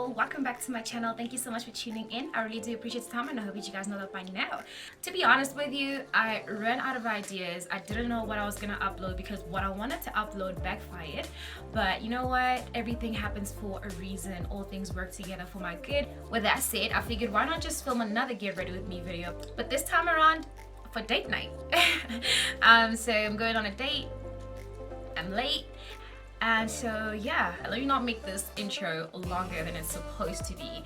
Hello, welcome back to my channel. Thank you so much for tuning in. I really do appreciate the time, and I hope that you guys know that by now. To be honest with you, I ran out of ideas. I didn't know what I was gonna upload because what I wanted to upload backfired. But you know what? Everything happens for a reason. All things work together for my good. With that said, I figured why not just film another Get Ready With Me video, but this time around for date night. So I'm going on a date. I'm late. And so yeah, let me not make this intro longer than it's supposed to be,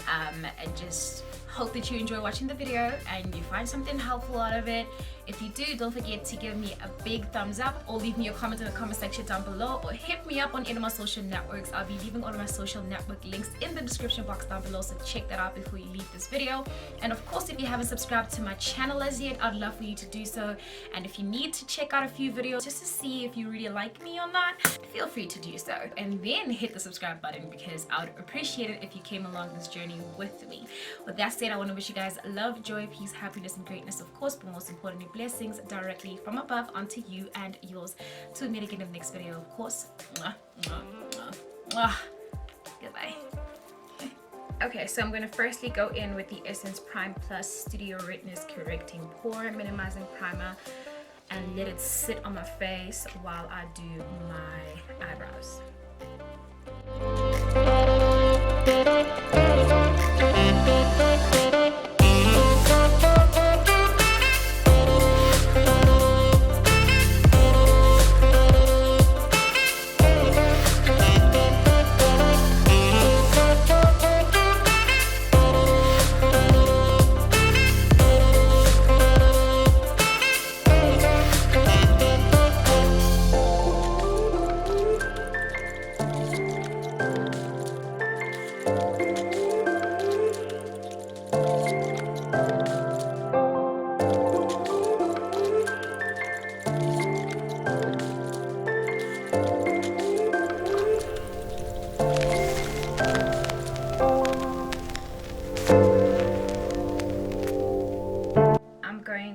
and just hope that you enjoy watching the video and you find something helpful out of it. If you do, don't forget to give me a big thumbs up or leave me a comment in the comment section down below, or hit me up on any of my social networks. I'll be leaving all of my social network links in the description box down below, so check that out before you leave this video. And of course, if you haven't subscribed to my channel as yet, I'd love for you to do so. And if you need to check out a few videos just to see if you really like me or not, feel free to do so. And then hit the subscribe button, because I would appreciate it if you came along this journey with me. With that said, I want to wish you guys love, joy, peace, happiness, and greatness, of course, but most importantly, blessings directly from above onto you and yours. Till we meet again in the next video, of course. Goodbye. Okay, so I'm going to firstly go in with the Essence Prime Plus Studio Redness Correcting Pore Minimizing Primer and let it sit on my face while I do my eyebrows.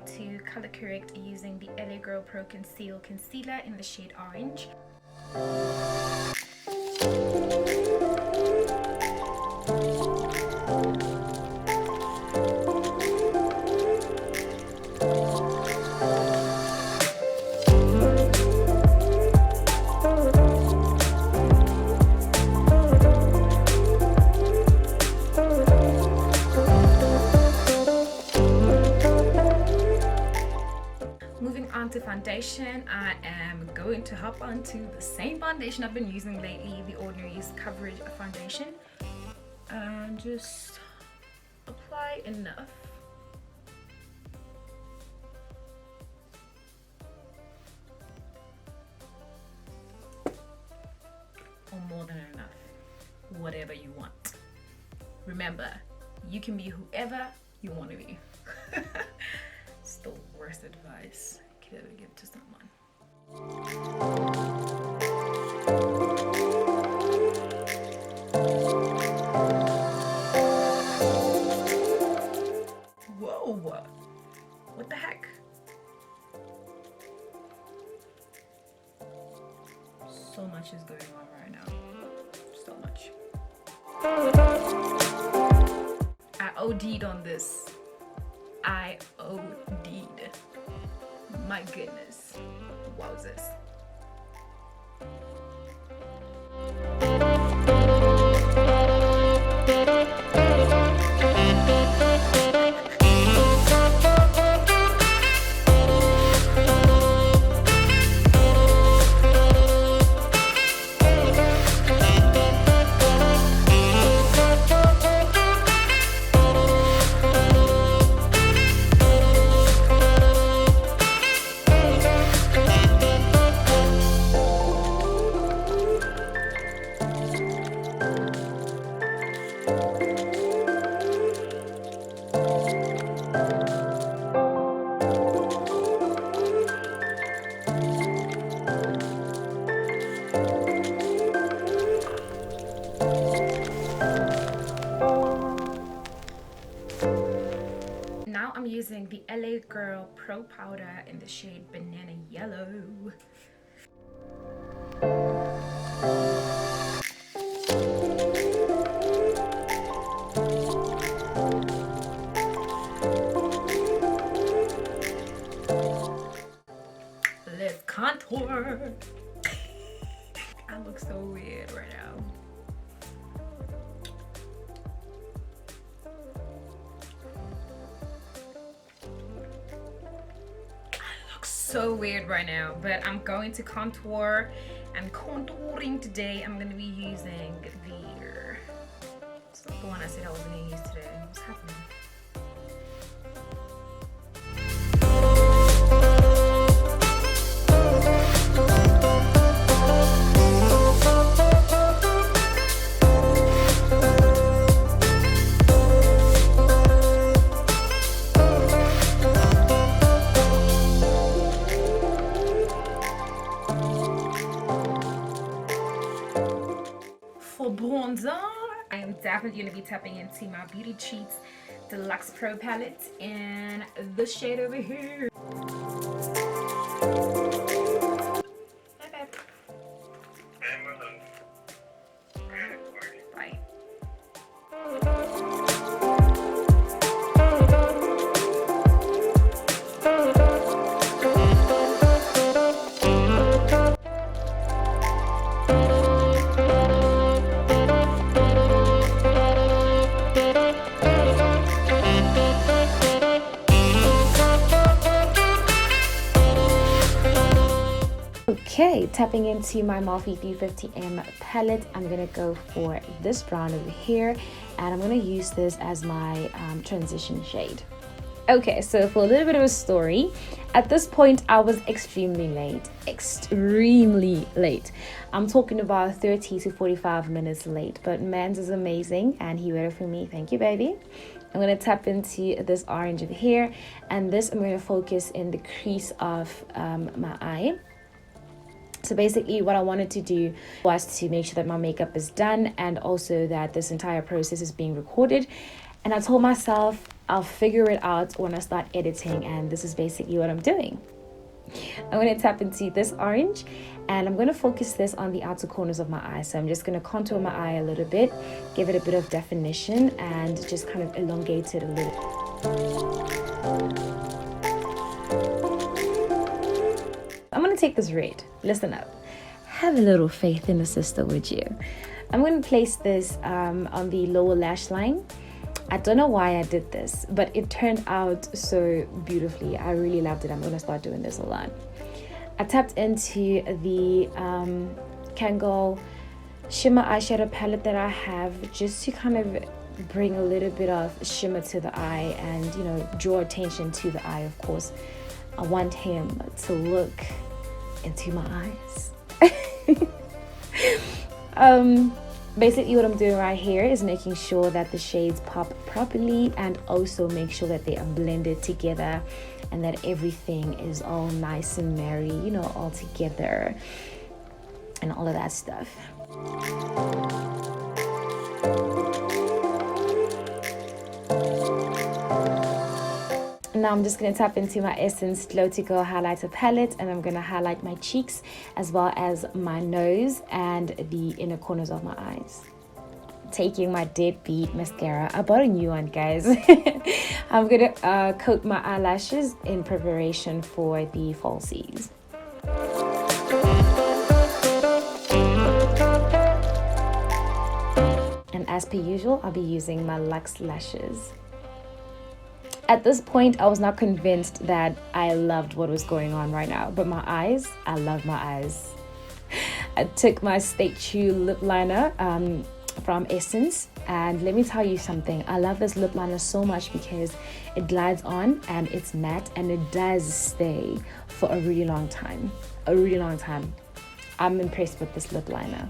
To color correct using the LA Girl Pro Conceal Concealer in the shade Orange. To foundation, I am going to hop onto the same foundation I've been using lately, the Ordinary's Coverage Foundation, and just apply enough. Or more than enough, whatever you want. Remember, you can be whoever you want to be. It's the worst advice to give to someone. Whoa, what the heck? So much is going on right now. So much. I OD'd on this. I OD'd. My goodness. Wowzers. I'm using the LA Girl Pro Powder in the shade Banana Yellow. contour. I look so weird right now. So weird right now, but I'm going to contour. I'm contouring today. I'm going to be using it's not the one I said I was going to use today. What's happening? For bronzer, I am definitely going to be tapping into my Beauty Treats Deluxe Pro palette in the shade over here. Hi, babe. Bye. Okay, tapping into my Morphe 350M palette, I'm gonna go for this brown over here, and I'm gonna use this as my transition shade. Okay, so for a little bit of a story, at this point I was extremely late. I'm talking about 30 to 45 minutes late, but Mans is amazing and he waited for me. Thank you, baby. I'm going to tap into this orange over here, and this I'm going to focus in the crease of my eye. So basically what I wanted to do was to make sure that my makeup is done and also that this entire process is being recorded. And I told myself I'll figure it out when I start editing, and this is basically what I'm doing. I'm going to tap into this orange and I'm going to focus this on the outer corners of my eye. So I'm just going to contour my eye a little bit, give it a bit of definition and just kind of elongate it a little. I'm going to take this red. Listen up. Have a little faith in a sister, would you? I'm going to place this on the lower lash line. I don't know why I did this, but it turned out so beautifully. I really loved it. I'm going to start doing this a lot. I tapped into the Kangol shimmer eyeshadow palette that I have just to kind of bring a little bit of shimmer to the eye and, you know, draw attention to the eye, of course. I want him to look into my eyes. Basically what I'm doing right here is making sure that the shades pop properly and also make sure that they are blended together and that everything is all nice and merry, you know, all together and all of that stuff. Now I'm just going to tap into my Essence Glow to Go highlighter palette, and I'm going to highlight my cheeks as well as my nose and the inner corners of my eyes. Taking my Deadbeat mascara. I bought a new one, guys. I'm going to coat my eyelashes in preparation for the falsies. And as per usual, I'll be using my Luxe lashes. At this point, I was not convinced that I loved what was going on right now, but my eyes, I love my eyes. I took my Stay True lip liner from Essence, and let me tell you something. I love this lip liner so much because it glides on and it's matte and it does stay for a really long time. A really long time. I'm impressed with this lip liner.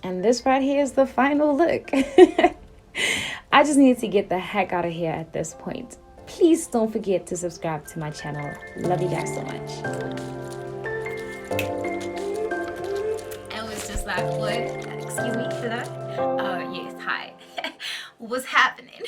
And this right here is the final look. I just need to get the heck out of here at this point. Please don't forget to subscribe to my channel. Love you guys so much. I was just like, what? Excuse me for that? Oh, yes, hi. What's happening?